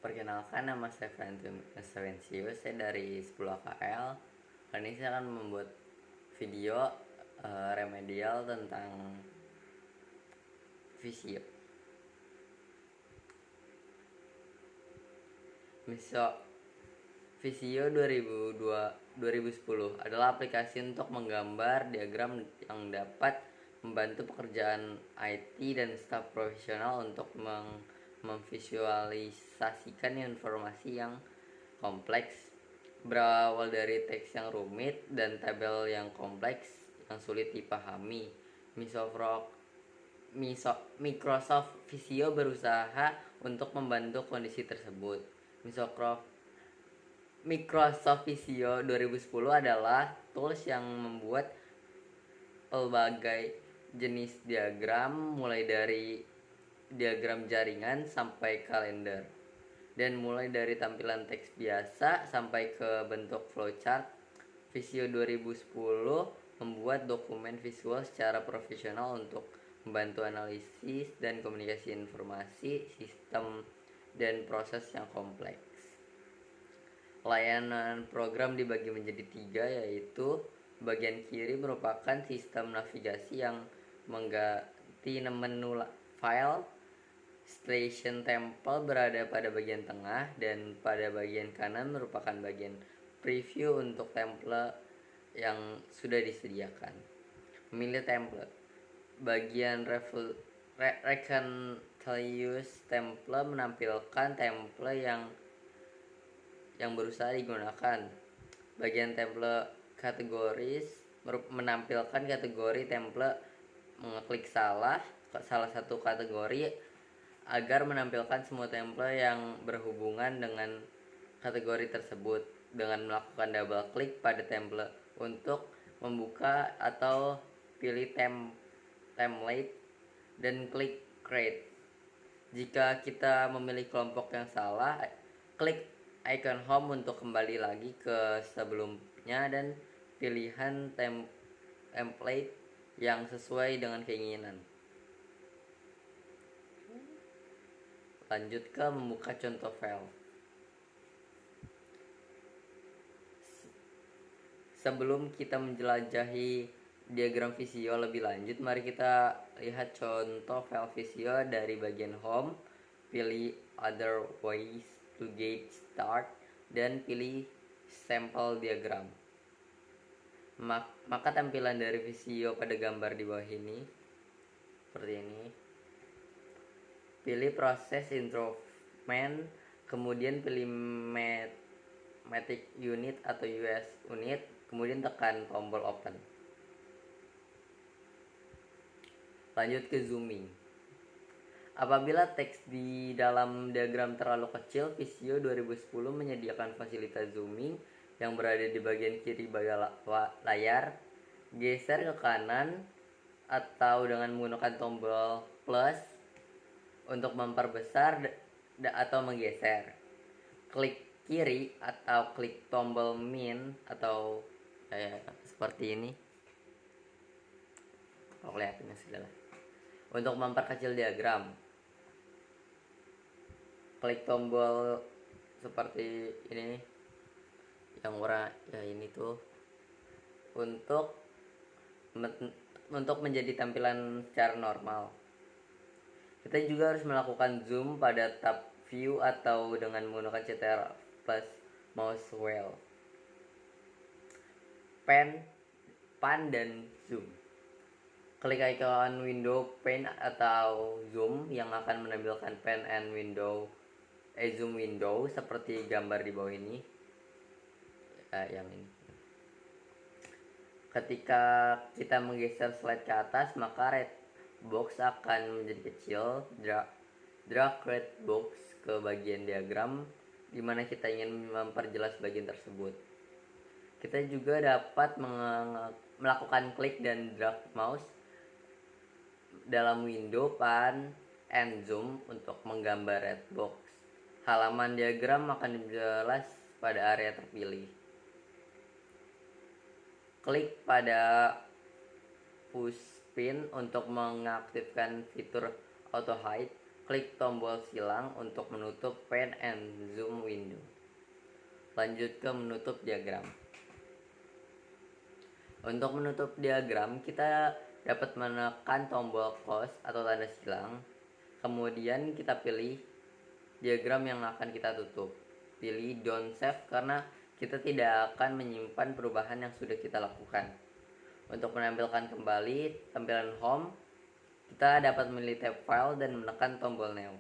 Perkenalkan, nama saya Franklin Savensius, saya dari 10 AKL. Kali ini saya akan membuat video remedial tentang Visio. Visio 2010 adalah aplikasi untuk menggambar diagram yang dapat membantu pekerjaan IT dan staf profesional untuk memvisualisasikan informasi yang kompleks, berawal dari teks yang rumit dan tabel yang kompleks yang sulit dipahami. Microsoft Visio berusaha untuk membantu kondisi tersebut. Microsoft Visio 2010 adalah tools yang membuat pelbagai jenis diagram, mulai dari diagram jaringan sampai kalender, dan mulai dari tampilan teks biasa sampai ke bentuk flowchart. Visio 2010 membuat dokumen visual secara profesional untuk membantu analisis dan komunikasi informasi, sistem, dan proses yang kompleks. Layanan program dibagi menjadi 3, yaitu bagian kiri merupakan sistem navigasi yang mengganti menu file. Station Temple berada pada bagian tengah, dan pada bagian kanan merupakan bagian preview untuk template yang sudah disediakan. Memilih template. Bagian Reconcilious Template menampilkan template yang berusaha digunakan. Bagian template Categories menampilkan kategori template. Mengeklik salah satu kategori agar menampilkan semua template yang berhubungan dengan kategori tersebut. Dengan melakukan double klik pada template untuk membuka atau pilih template dan klik create. Jika kita memilih kelompok yang salah, klik icon home untuk kembali lagi ke sebelumnya dan pilihan template yang sesuai dengan keinginan. Lanjut ke membuka contoh file. Sebelum kita menjelajahi diagram Visio lebih lanjut, mari kita lihat contoh file Visio dari bagian home. Pilih other ways to get start dan pilih sampel diagram. Maka tampilan dari Visio pada gambar di bawah ini seperti ini. Pilih proses instrument, kemudian pilih Matic unit atau US unit, kemudian tekan tombol open. Lanjut ke zooming. Apabila teks di dalam diagram terlalu kecil, Visio 2010 menyediakan fasilitas zooming yang berada di bagian kiri layar. Geser ke kanan atau dengan menggunakan tombol plus untuk memperbesar atau menggeser. Klik kiri atau klik tombol min atau seperti ini. Kelihatannya sudah lah. Untuk memperkecil diagram, klik tombol seperti ini yang warna ini tuh untuk menjadi tampilan secara normal. Kita juga harus melakukan zoom pada tab view atau dengan menggunakan Ctrl plus mouse wheel, pan dan zoom. Klik icon window pan atau zoom yang akan menampilkan pan and zoom window seperti gambar di bawah ini. Yang ini. Ketika kita menggeser slide ke atas, maka red box akan menjadi kecil. Drag red box ke bagian diagram di mana kita ingin memperjelas bagian tersebut. Kita juga dapat melakukan klik dan drag mouse dalam window pan and zoom untuk menggambar red box. Halaman diagram akan dijelas pada area terpilih. Klik pada push pin untuk mengaktifkan fitur auto hide klik tombol silang untuk menutup pan and zoom window. Lanjut ke menutup diagram. Untuk menutup diagram, kita dapat menekan tombol close atau tanda silang. Kemudian kita pilih diagram yang akan kita tutup. Pilih don't save karena kita tidak akan menyimpan perubahan yang sudah kita lakukan. Untuk menampilkan kembali tampilan home, kita dapat memilih tab file dan menekan tombol new.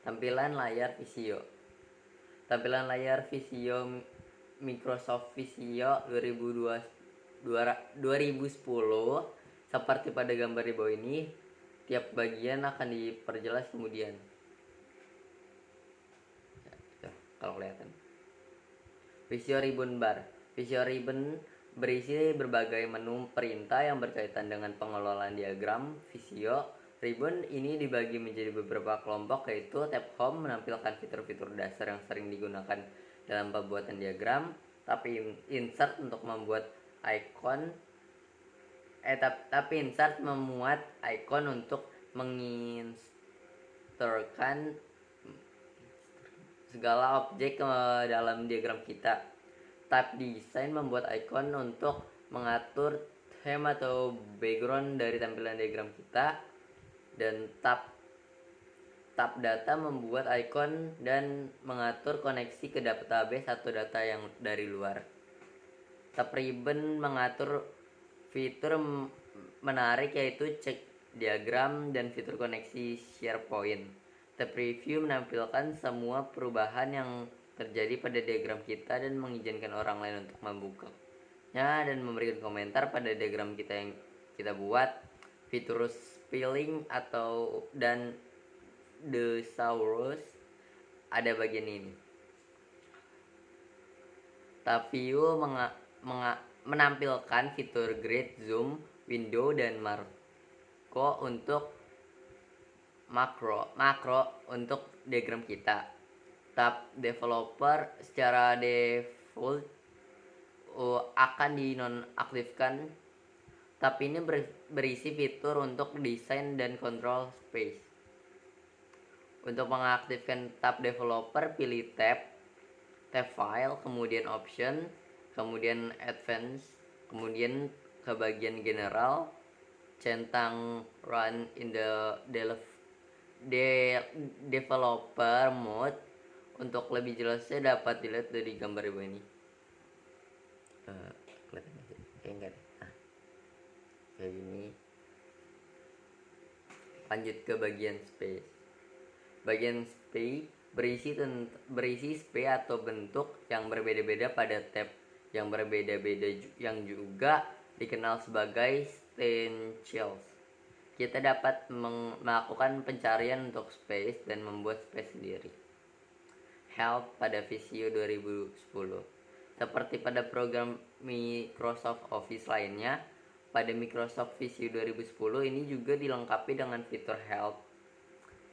Tampilan layar Visio. Tampilan layar Visio Microsoft Visio 2010 seperti pada gambar di bawah ini. Tiap bagian akan diperjelas kemudian. Kalau kelihatan. Visio Ribbon Bar. Visio Ribbon berisi berbagai menu perintah yang berkaitan dengan pengelolaan diagram Visio. Ribbon ini dibagi menjadi beberapa kelompok, yaitu tab home menampilkan fitur-fitur dasar yang sering digunakan dalam pembuatan diagram, tapi insert untuk membuat icon insert memuat icon untuk menginsertkan segala objek ke dalam diagram kita. Tab design membuat icon untuk mengatur theme atau background dari tampilan diagram kita. Dan tab data membuat icon dan mengatur koneksi ke database atau data yang dari luar. Tab ribbon mengatur fitur menarik, yaitu cek diagram dan fitur koneksi SharePoint. Tab preview menampilkan semua perubahan yang terjadi pada diagram kita dan mengizinkan orang lain untuk membukanya dan memberikan komentar pada diagram kita yang kita buat. Fitur spelling atau dan thesaurus ada bagian ini. Tab view menampilkan fitur grid, zoom, window, dan makro untuk diagram kita. Tab developer secara default akan dinonaktifkan. Tab ini berisi fitur untuk desain dan control space. Untuk mengaktifkan tab developer, pilih tab file, kemudian option, kemudian advance, kemudian ke bagian general, centang run in the developer mode. Untuk lebih jelasnya dapat dilihat dari gambar di bawah ini. Kelihatan enggak deh. Kayak gini. Lanjut ke bagian space. Bagian space berisi space atau bentuk yang berbeda-beda pada tab yang berbeda-beda yang juga dikenal sebagai stencils. Kita dapat melakukan pencarian untuk space dan membuat space sendiri. Help pada Visio 2010. Seperti pada program Microsoft Office lainnya, pada Microsoft Visio 2010 ini juga dilengkapi dengan fitur help.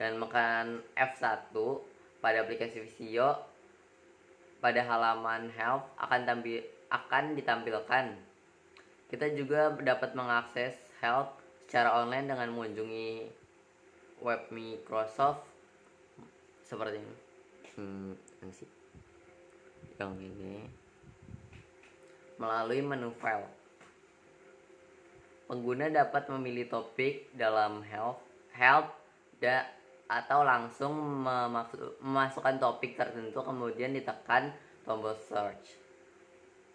Dan menekan F1 pada aplikasi Visio, pada halaman help akan ditampilkan. Kita juga dapat mengakses help secara online dengan mengunjungi web Microsoft seperti ini. Yang ini melalui menu file. Pengguna dapat memilih topik dalam help atau langsung memasukkan topik tertentu kemudian ditekan tombol search.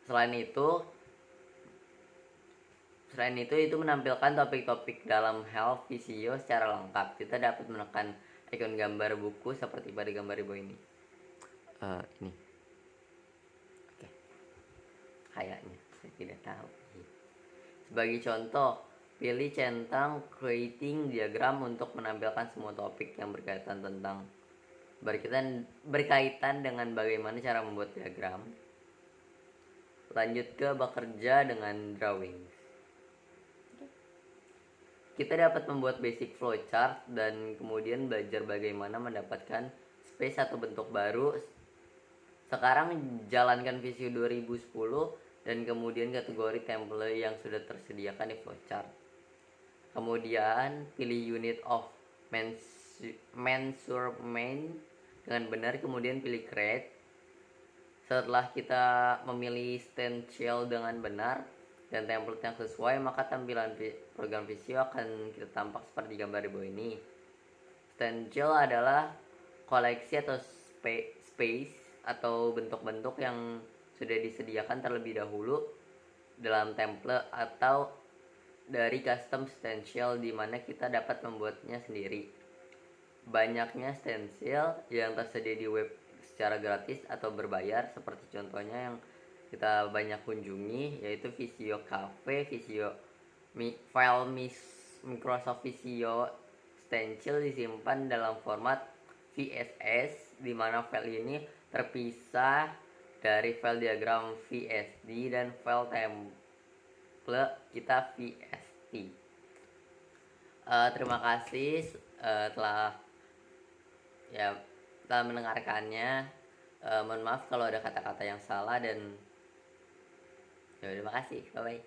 Selain itu menampilkan topik-topik dalam help Visio secara lengkap. Kita dapat menekan ikon gambar buku seperti pada gambar di bawah ini. Ini. Oke. Kayaknya saya tidak tahu. Sebagai contoh, pilih centang creating diagram untuk menampilkan semua topik yang berkaitan dengan bagaimana cara membuat diagram. Lanjut ke bekerja dengan drawing. Kita dapat membuat basic flowchart dan kemudian belajar bagaimana mendapatkan space atau bentuk baru. Sekarang jalankan Visio 2010 dan kemudian kategori template yang sudah tersediakan di flowchart. Kemudian pilih unit of measurement dengan benar, kemudian pilih create. Setelah kita memilih stencil dengan benar dan template yang sesuai, maka tampilan program Visio akan kita tampak seperti gambar di bawah ini. Stencil adalah koleksi atau space atau bentuk-bentuk yang sudah disediakan terlebih dahulu dalam template atau dari custom stencil, di mana kita dapat membuatnya sendiri. Banyaknya stencil yang tersedia di web secara gratis atau berbayar, seperti contohnya yang kita banyak kunjungi, yaitu Visio Cafe, Visio file Microsoft Visio stencil disimpan dalam format VSS, di mana file ini terpisah dari file diagram VSD dan file template kita VST. Terima kasih telah mendengarkannya. Mohon maaf kalau ada kata-kata yang salah, dan ya terima kasih, bye bye.